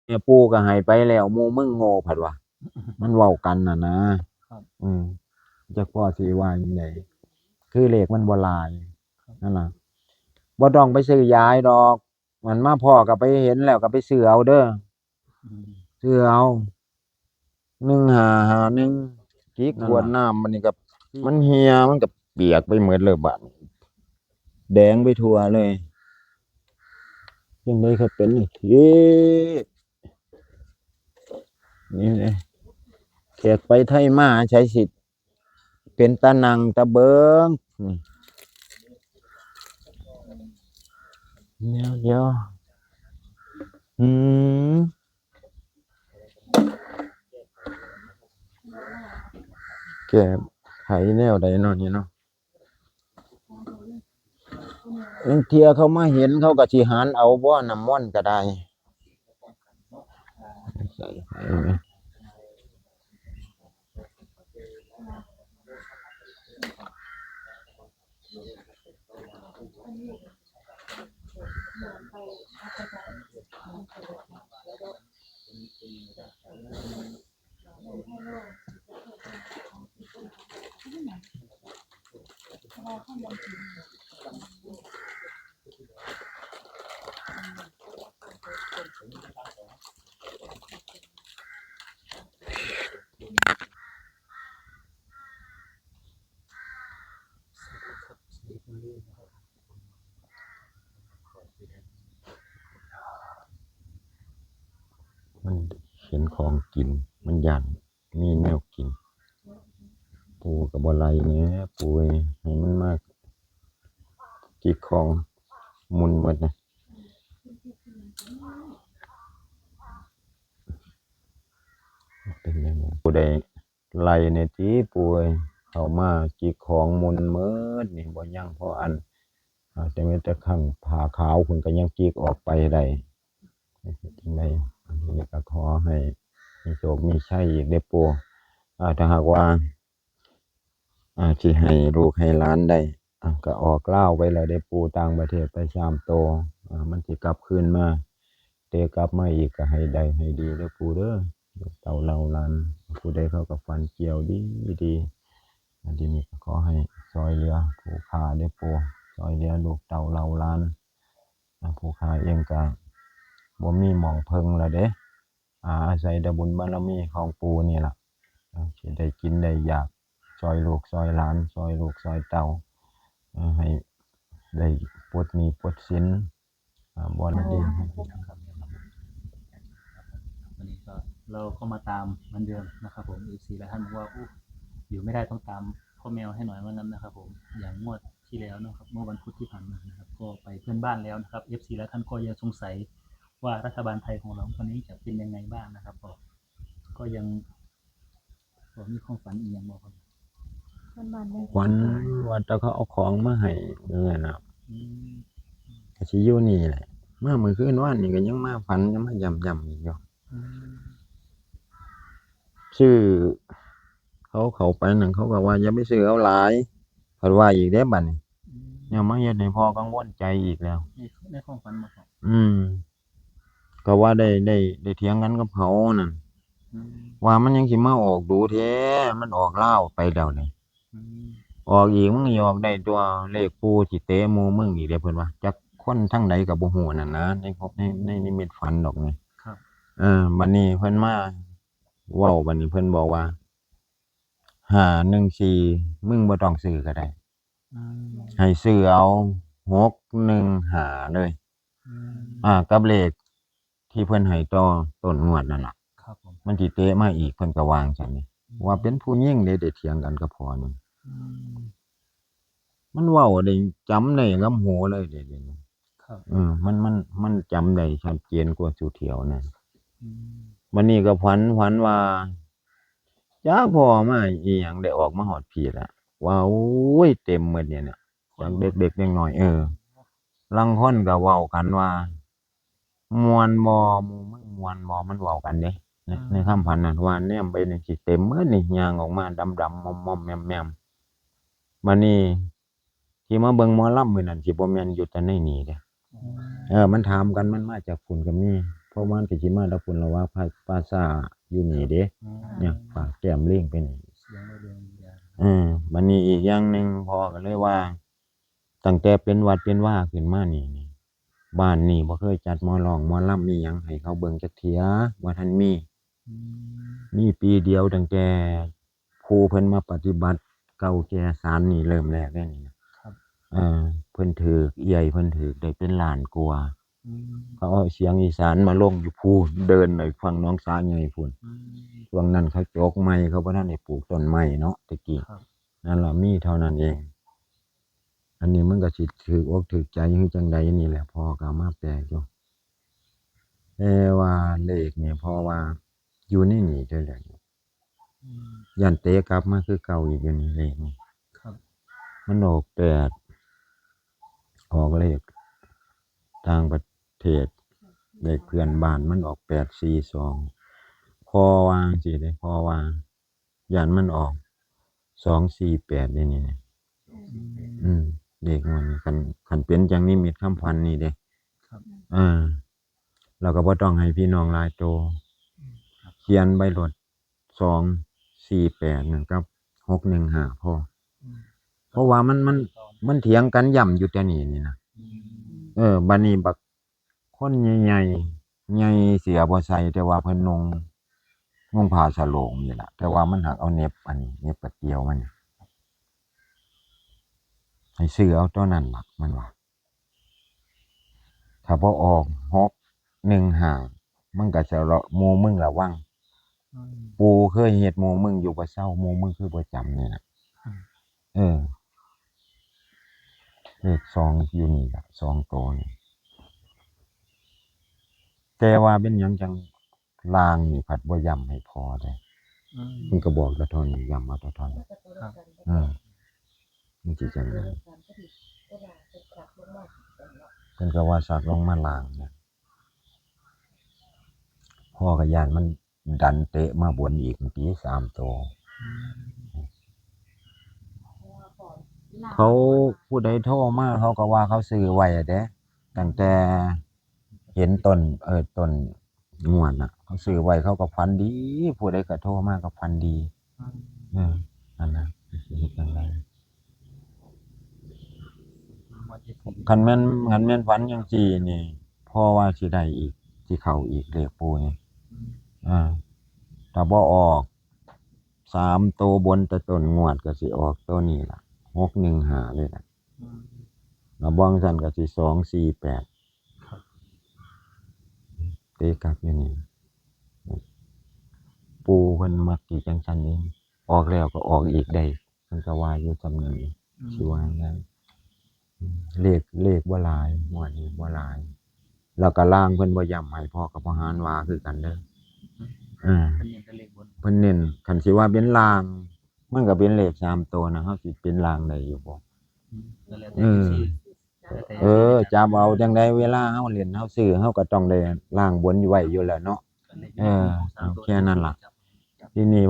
เนี่ยปู่ก็ให้ไปแล้วหมู่มึงโง่ผัดว่ามันเว้ากันน่ะนะครับจักพ่อสิว่าจั่งใดคือเลขมันบ่หลายนั่นน่ะบ่ต้องไปซื้อยายดอกมันมาพ้อก็ไปเห็นแล้วก็ไปซื้อเอาเด้อซื้อเอา1551กี่ข นั่น วด ล่ะ น้ำมันนี่ก็มันเหี่ยมันก็เปียกไปหมดเลยบัดนี้ แดงไปทั่วเลยจังได๋ก็เป็นจังซี่นี่แหละแขกไปไทมาใช้สิทธิ์เป็นตานั่งตาเบิงนี่เดี๋ยวอืมแก้ไขแนวใดเนาะนี่เนาะบางเที่ยเขามาเห็นเขาก็สิหารเอาบ่น้ำมนต์ก็ได้ใส่ให้ไหมมันเห็นของกินมันย้านมีแนวกินปู่ก็บ่ไล่แหน่ปู่เอ้ยให้มันมาจิกของหมุนหมดนะเป็นจังได๋ผู้ใดไล่แหน่ติปู่เอ้ยเข้ามาจิกของหมุนหมดนี่บ่ยังพออันแต่แม้แต่ข้างผ้าขาวเพิ่นก็ยังจิกออกไปได้เฮ็ดจังได๋อันนี้ก็ขอให้มีโชคมีชัยอีกเด้อปู่ถ้าหากว่าสิให้ลูกให้หลานได้ก็ออกลาวไปแล้วเด้อปู่ต่างประเทศไป3โตมันสิกลับคืนมาแต่กลับมาอีกก็ให้ได้ให้ดีเด้อปู่เด้อลูกเต้าเหล่าหลานผู้ใดเขาก็ฝันเกี่ยวดีอันนี้ก็ขอให้ช่วยเหลือผู้ค้าเด้อปู่ช่วยเหลือลูกเต้าเหล่าหลานผู้ค้าเองก็บ่มีหม้องพึ่งแล้วเด้อาศัยแต่บุญบารมีของปู่นี่ล่ะสิได้กินได้อยากช่วยลูกช่วยหลานช่วยลูกช่วยเต้าให้ได้ปลดหนี้ปลดสินบ่ได้ดีวันนี้ก็เราก็มาตามเหมือนเดิมนะครับผม FC หลายท่านบอกว่าอยู่ไม่ได้ต้องตามพ่อแมวให้หน่อยว่างั้นนะครับผมอย่างงวดที่แล้วนะครับเมื่อวันพุธที่ผ่านมานะครับก็ไปเพื่อนบ้านแล้วนะครับ FC หลายท่านก็ยังสงสัยว่ารัฐบาลไทยของเราตอนนี้จะเป็นยังไงบ้างนะครับก็ยังมีความฝันอีกอย่างบอกครับ วันว่าแต่เขาเอาของมาให้นั่นน่ะก็สิอยู่นี่แหละมามื้อคืนวานนี่ก็ยังมาฝันยังมาย้ำๆอีกอยู่ซื้อเขาไปนั่นเขาก็ว่าอย่าไปซื้อเอาหลายเพิ่นว่าอีกเด้บัดนี้เนี่ยมาเฮ็ดให้พ่อกังวลใจอีกแล้วในความฝันบ่ครับ ก็ว่าได้เถียงกันกับเขานั่นว่ามันยังสิมาออกดูแท้มันออกลาวไปแล้วนี่ออกอีกมึงสิออกได้ตัวเลขปู่สิเตะหมู่มึงอีกเด้เพิ่นว่าจักคนทางใดก็บ่ฮู้นั่นนะในนิมิตฝันดอกนี่ครับบัดนี้เพิ่นมาเว้าบัดนี้เพิ่นบอกว่า514มึงบ่ต้องซื้อก็ได้ให้ซื้อเอา615เลยกับเลขที่เพิ่นให้ต่อต้นงวดนั่นล่ะครับผมมันสิเตะมาอีกเพิ่นก็วาจั่งซั้นนี่ว่าเป็นผู้หญิงเด้ได้เถียงกันกับพ่อนี่มันเว้าได้จำได้กับหูเลยเดี๋ยวนี้ครับมันจำได้ชัดเจนกว่าสุเถียวนั่นบัดนี้ก็ฝันว่าจักพ่อมาอิหยังได้ออกมาฮอดพี่แล้วว่าโอ้ยเต็มหมดเนี่ยจักเด็กๆน้อยๆลางคนก็เว้ากันว่าม่วนบ่หมู่มึงม่วนบ่มันเว้ากันเด้ในคำพันนั้นว่าแนมไปนี่สิเต็มหมดนี่ย่างออกมาดำๆม่อมๆแม่มๆบัดนี้ที่มาเบิ่งหมอลำมื้อนั้นสิบ่แม่นอยู่แต่ในนี่เด้มันถามกันมันมาจากพุ่นก็มี เพราะมันก็สิมาแตะพุ่นละว่าภาษาอยู่นี่เด้ อ๋อ เนี่ยฝากแก้มเลี้ยงไปนี่ เสียงเราเรียนยา บัดนี้อีกอย่างหนึงพ่อก็เลยว่า ตั้งแต่เป็นวัดเป็นว่าขึ้นมานี่บ้านนี่บ่เคยจัดหมอร้องหมอลำมีหยังให้เขาเบิ่งจักเที่ยบ่ทันมี อืม มีปีเดียวตั้งแต่ครูเพิ่นมาปฏิบัติเก่าแก่สารนี่เริ่มแรกแล้วนี่นะครับ เพิ่นถูกเอื้อยเพิ่นถูกได้เป็นล้านกว่า อืม เขาเอาเสียงอีสานมาลงอยู่ภูเดินไปฟังหน้องสาใหญ่พุ่น อืม ช่วงนั้นเขาโจกไม้เขาบ่ทันได้ปลูกต้นไม้เนาะแตะกี้ ครับ นั่นล่ะมีเท่านั้นเอง อันนี้มันก็สิถูกอกถูกใจคือจังใดนี่แหละพ่อก็เอามาแปลอยู่แต่ว่าเลขเนี่ยพ่อว่าอยู่ในนี่เด้อแหละ อืม ย้านเตะกลับมาคือเก่าอีกอยู่นี่เลขนี่ ครับ มันออก8ออกเลขต่างประเทศเลขเพื่อนบ้านมันออก842พอวาจั่งซี้เด้พอว่าย้านมันออก248นี่นะ อืม เลขงวดนี้คันเป็นจังนิมิตคำพันธ์นี่เด้ ครับ เราก็บ่ต้องให้พี่น้องหลายโต เขียนใบรถ248นั่นกับ615พอ อืม เพราะว่ามันเถียงกันย่ำอยู่แต่นี่นะ อืม บัดนี้บักคนใหญ่ๆใหญ่เสียบ่ใส่แต่ว่าเพิ่นนุ่งผ้าสโลงนี่ล่ะแต่ว่ามันหักเอาเหน็บอันนี้เหน็บกระเตียวมันให้ซื้อเอาตัวนั้นล่ะมันว่าถ้าบ่ออก615มันก็จะหมู่มึงระวัง อืม ปูเคยเฮ็ดหมู่มึงอยู่บ่เซาหมู่มึงคือบ่จำนี่น่ะ อืม เลข2อยู่นี่ล่ะ2ตัวนี่แต่ว่าเป็นหยังจังลางนี่ผัดบ่ย้ำให้พอเด้ อืม เพิ่นก็บอกแต่เท่านี้ย้ำมาแต่เท่านี้มันสิจังได๋เพิ่นก็ว่าสักลงมาลางนะพ่อก็ย้านมันดันเตะมาบนอีกปี3ตัว เขาผู้ใดโทรมาเขาก็ว่าเขาซื้อไว้อะเด้ตั้งแต่เห็นต้นงวดน่ะ เขาซื้อไว้เขาก็ฝันดีผู้ใดก็โทรมาก็ฝันดี อืม นั่นน่ะสิเฮ็ดจังได ว่าจะสิ คันแม่นฝันจังซี่นี่พ่อว่าสิได้อีกสิเข้าอีกเลขปู่นี่ อืม ถ้าบ่ออก3ตัวบนแต่ต้นงวดก็สิออกตัวนี้ล่ะ615เลยล่ะ อืม แล้วบ่จั่งซั้นก็สิ248 ครับ เตะกลับอยู่นี่ปู่เพิ่นมักสิจังซั่นเองออกแล้วก็ออกอีกได้เพิ่นก็ว่าอยู่ซำนี้ อืม สิว่าไงเลขบ่หลายงวดนี้บ่หลาย แล้วก็ล่างเพิ่นบ่ย้ำให้พ่อกับพ่อหารว่าคือกันเด้อ เป็นเน้นแต่เลขบน เพิ่นเน้นคันสิว่าเป็นล่าง มันก็เป็นเลข3ตัวนะเฮาสิเป็นล่างได้อยู่บ่ อืมก็แล้วแต่สิแล้วแต่สิ จับเอาจังได๋เวลาเฮาเล่นเฮาซื้อเฮาก็ต้องได้ล่างบนอยู่ไว้อยู่แล้วเนาะ ก็เลข เอาแค่นั้นล่ะ ทีนี้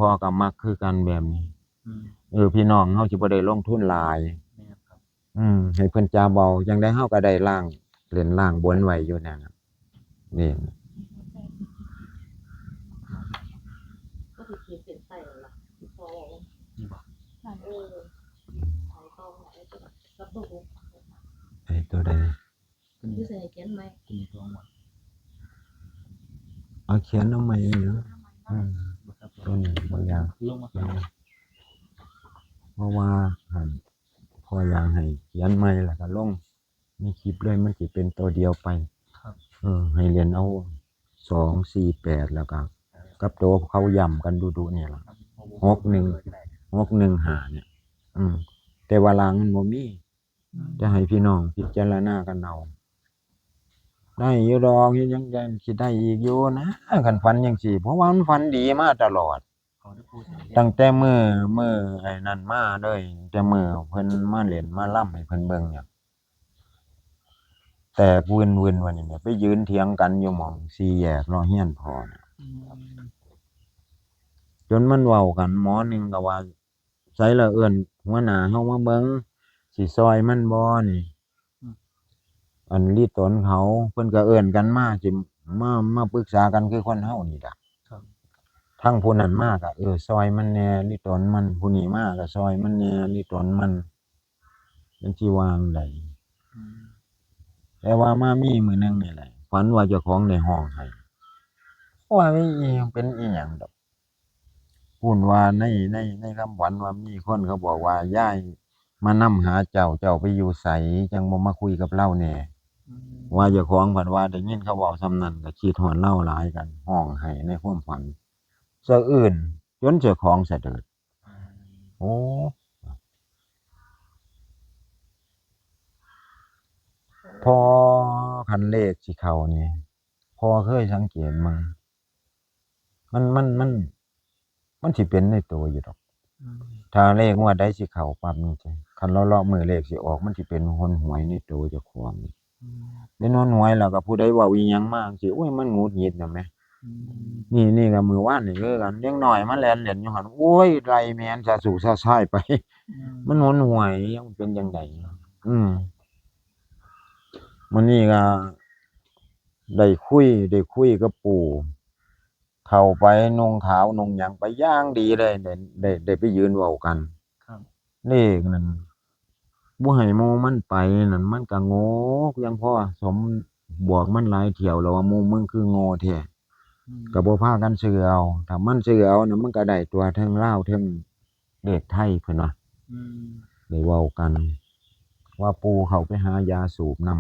พ่อก็มักคือกันแบบนี้ อืม พี่น้องเฮาสิบ่ได้ลงทุนหลาย แม่นครับ ให้เพิ่นจับเอาจังได๋เฮาก็ได้ล่างเล่นล่างบนไว้อยู่นั่นน่ะนี่ ก็สิเขียนเป็นใส่ล่ะพอบอกว่า นี่บ่ ขายตองไหนก็ตัวบุก ไอ้ตัวใด ตัวนี้ ที่ใส่เขียนไหม ตัวนี้ตัวหมด เอาเขียนเอาใหม่เนาะ บ่ครับ ตัวนี้บ่อยาก ลงมาครับ เพราะว่าพออยากให้เขียนใหม่แล้วก็ลงในคลิปเลยมันสิเป็นตัวเดียวไป ครับ ให้เรียนเอา248แล้วก็กับตัวเขาย่ำกันดุๆนี่ล่ะ ครับ 615เนี่ยแต่ว่าลางมันบ่มีจะให้พี่น้องพิจารณากันเอาได้อยู่ดอกเฮ็ดจังได๋สิได้อีกอยู่นะคันฝันจังซี่เพราะว่ามันฝันดีมาตลอด ขอได้พูดถึง ตั้งแต่มื้อไอ้นั่นมาเลยแต่มื้อเพิ่นมาเล่นมาล่ำให้เพิ่นเบิ่งเนี่ยแตกวื่นๆว่านี่แหมไปยืนเถียงกันอยู่หม้องสี่แยกรอเฮียนพ่อน่ะ อืม จนมันเว้ากันหมอหนึงก็ว่าไสล่ะเอิ้นหัวหน้าเฮามาเบิ่งสิซอยมันบ่นี่อันลีตนเขาเพิ่นก็เอิ้นกันมาสิ มาปรึกษากันคือคนเฮานี่ล่ะ ครับ ทั้งผู้นั้นมาก็ซอยมันแหน่ลิตนมันผู้นี้มาก็ซอยมันแหน่ลิตนมันเป็นสิวางได้ อืม แต่ว่ามามีมื้อหนึงนี่แหละฝันว่าเจ้าของได้ห้องให้ว่ามีอีหยังเป็นอีหยังดอกพูดว่าในคำฝันว่ามีคนเขาบอกว่ายายมานำหาเจ้าไปอยู่ไสจังบ่มาคุยกับเราแหน่ อืม ว่าเจ้าของเพิ่นว่าได้ยินเขาเว้าส่ำนั้นก็คิดฮอดเราหลายกันห้องให้ในความฝันสะอื่นจนเจ้าของสะเดิดโอ้พอคันเลขสิเข้านี่พอเคยสังเกตมั้งมันสิเป็นในตัวอยู่ดอก อืม ถ้าเลขงวดใดสิเข้าปั๊บนี่จ้ะคันเลาะๆมื้อเลขสิออกมันสิเป็นหนหวยในตัวเจ้าของนี่ อืม เป็นหนหวยแล้วก็ผู้ใดเว้าอีหยังมาจั่งซี้โอ้ยมันหงุดหงิดน่ะแหม อืม นี่ก็มื้อวานนี่คือกันเด็กน้อยมันแล่นเล่นอยู่หั่นโอ้ยไล่แม่นซะสู่ซะซ้ายไป มันหนหวยยังเป็นจังไดมื้อนี้ก็ได้คุยกับปู่เข้าไปนุ่งขาวนุ่งหยังไปอย่างดีเลยได้ไปยืนเว้ากัน ครับ เลขนั่นบ่ให้หมู่มันไปนั่นมันก็โง่ยังพอสมบอกมันหลายเที่ยวแล้วว่าหมู่มึงคือโง่แท้ อืม ก็บ่พากันซื้อเอาถ้ามันซื้อเอาน่ะมันก็ได้ตัวเทิงลาวเทิงเลขไทยเพิ่นว่า อืม ได้เว้ากัน ว่าปู่เขาไปหายาสูบนำ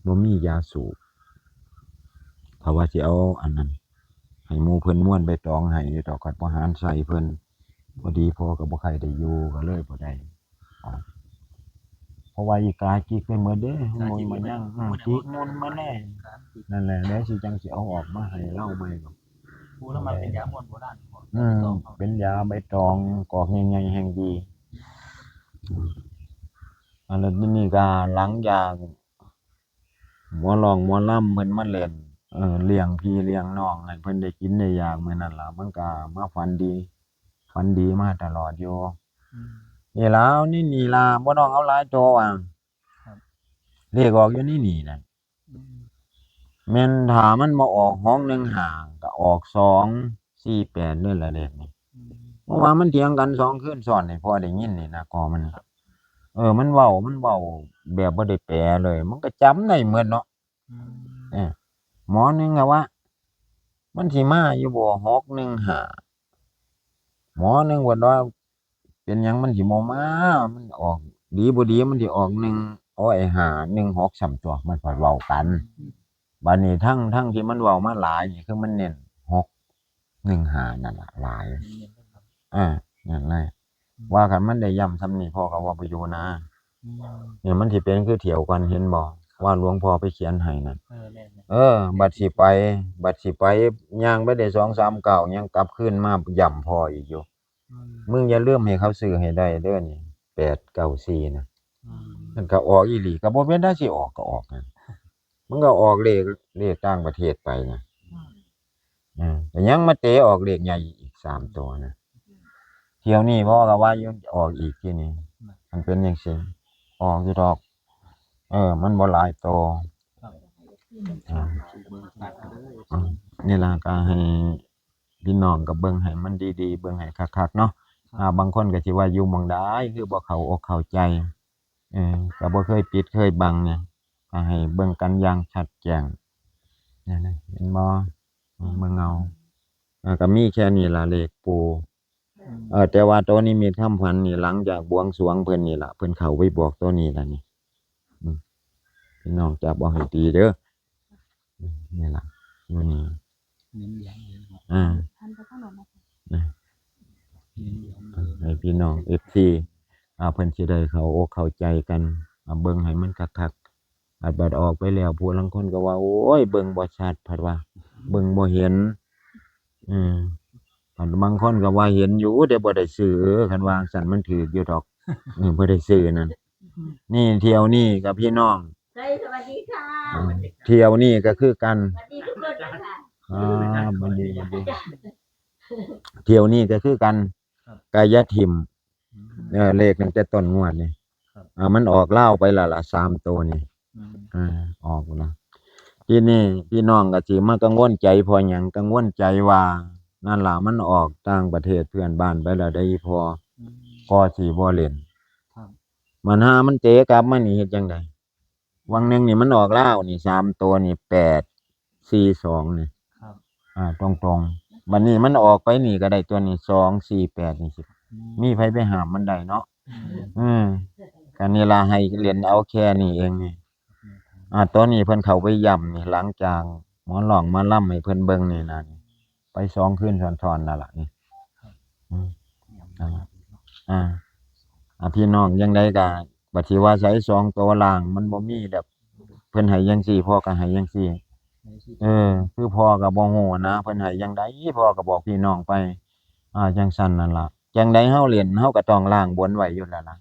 บ่มียาสูบถ้าว่าสิเอาอันนั้นให้หมู่เพิ่นม่วนใบตองให้อยู่ดอกก็บ่หารใส่เพิ่นพอดีพ่อก็บ่ค่อยได้อยู่ก็เลยบ่ได้เอาเพราะว่าอีกาจิกไปหมดเด้มุนมันยังจิกมุนมาแน่ การติด นั่นแหละเดี๋ยวสิจังสิเอาออกมาให้เราใหม่ดอก ปูแล้วมันเป็นยาม่วนโบราณบ่ เป็นยาใบตองกอกใหญ่ๆแห่งดีอันนั้นนี่ก็หลังจากหมอร้องหมอลำเพิ่นมาเล่นเลี้ยงพี่เลี้ยงน้องให้เพิ่นได้กินได้อยากมื้อนั้นล่ะมันก็มาฝันดีมาตลอดอยู่ อืม นี่ล่ะเอานี่ล่ะบ่ต้องเอาหลายโตว่ะ ครับ เลขออกอยู่นี่น่ะ อืม แม่นถ้ามันบ่ออก215ก็ออก248นี่แหละเลขนี่ อืม เพราะว่ามันเถียงกัน2คืนซ้อนนี่พอได้ยินนี่นะก็มันมันเว้าแบบบ่ได้แปลเลย มันก็จำได้หมดเนาะ อืม หมอนึงก็ว่า มันสิมาอยู่บ่615หมอนึงว่าเป็นหยังมันสิบ่มามันออกดีบ่ดีมันสิออก1 6 3ตัวมันพอเว้ากันบัดนี้ทั้งที่มันเว้ามาหลายนี่คือมันเน้น615นั่นล่ะหลาย เน้นๆครับ นั่นแหละว่าคันมันได้ย้ำซำนี้พ่อก็ว่าบ่อยู่นะ อืม เนี่ยมันสิเป็นคือเที่ยวกันเห็นบ่ว่าหลวงพ่อไปเขียนให้นั่น แม่น บัดสิไปย่างไปได้2-3ก้าวยังกลับคืนมาย้ำพ่ออีกอยู่ อืม มึงอย่าลืมให้เขาซื้อให้ได้เด้อนี่894น่ะ อืม มันก็ออกอีหลีก็บ่แม่นได้สิออกก็ออกนั่นมันก็ออกเลขต่างประเทศไปนะแต่ยังมาเตะออกเลขใหญ่อีก3ตัวนะเที่ยวนี้พ่อก็ว่าอยู่ออกอีกที่นี่มันเป็นจังซี่ออกอยู่ดอก มันบ่หลายตัว อ่า เบิ่งตัดเอาเด้อ นี่ล่ะก็ให้พี่น้องก็เบิ่งให้มันดีๆเบิ่งให้คักๆเนาะบางคนก็สิว่าอยู่หม้องใดคือบ่เข้าอกเข้าใจก็บ่เคยปิดเคยบังเนี่ยก็ให้เบิ่งกันอย่างชัดแจ้งนั่นน่ะเห็นบ่เบิ่งเอาก็มีแค่นี้ล่ะเลขปู่ อืม แต่ว่าตัวนิมิตคำพันนี่หลังจากบวงสรวงเพิ่นนี่ล่ะเพิ่นเข้าไปบอกตัวนี้ล่ะนี่พี่น้องจับเอาให้ดีเด้อนี่ล่ะอยู่นี่ เน้นย้ำเลยครับ ทันไปข้างหลังนะคะ เน้นย้ำเลย ให้พี่น้อง FC เพิ่นสิได้เข้าอกเข้าใจกันเบิ่งให้มันคักๆบัดออกไปแล้วผู้ลางคนก็ว่าโอ้ยเบิ่งบ่ชัดพัดว่าเบิ่งบ่เห็นบางคนก็ว่าเห็นอยู่แต่บ่ได้ซื้อคันว่าจั่งซั้นมันถูกอยู่ดอกบ่ได้ซื้อนั่นนี่เที่ยวนี้กับพี่น้อง สวัสดีค่ะ เที่ยวนี้ก็คือกัน สวัสดีทุกคนนะคะ บัดนี้เที่ยวนี้ก็คือกันกายทิม เลขตั้งแต่ต้นงวดนี่มันออกเล่าวไปและล่ะ3ตัวนี่ อืม ออกแล้วจ ที่นี่พี่น้องก็สิมากังวลใจเพอหยังกังวลใจว่านั่นล่ะมันออกต่างประเทศเพื่อนบ้านไปแล้วได้พอ อืม ก็สิบ่เล่น ครับ มันหามันเตะกลับมานี่เฮ็ดจังไดวังหนึงนี่มันออกลาวนี่3ตัวนี่8 4 2นี่ ครับ ตรงๆบัดนี้มันออกไปนี่ก็ได้ตัวนี้2 4 8นี่สิ อื มีไผไปห้ามมันได้เนาะ อืม ก็นี่ล่ะให้เล่นเอาแค่นี้เองนี่ตัวนี้เพิ่นเข้าไปย่ำนี่หลังจากหมอร้องหมาล่ำให้เพิ่นเบิ่งนี่นะนี่ไป2คืนซ้อนๆนั่นล่ะนี่อืม ครับ พี่น้องจังไดก็บัดสิว่าใช้2ตัวล่างมันบ่มีแบบเพิ่นให้จังซี่พ่อก็ให้จังซี่ ในที่ คือพ่อก็บ่ฮู้นะเพิ่นให้จังไดพ่อก็บอกพี่น้องไปจังซั่นนั่นล่ะจังไดเฮาเล่นเฮาก็ต้องล้างบนไว้อยู่แล้วล่ะ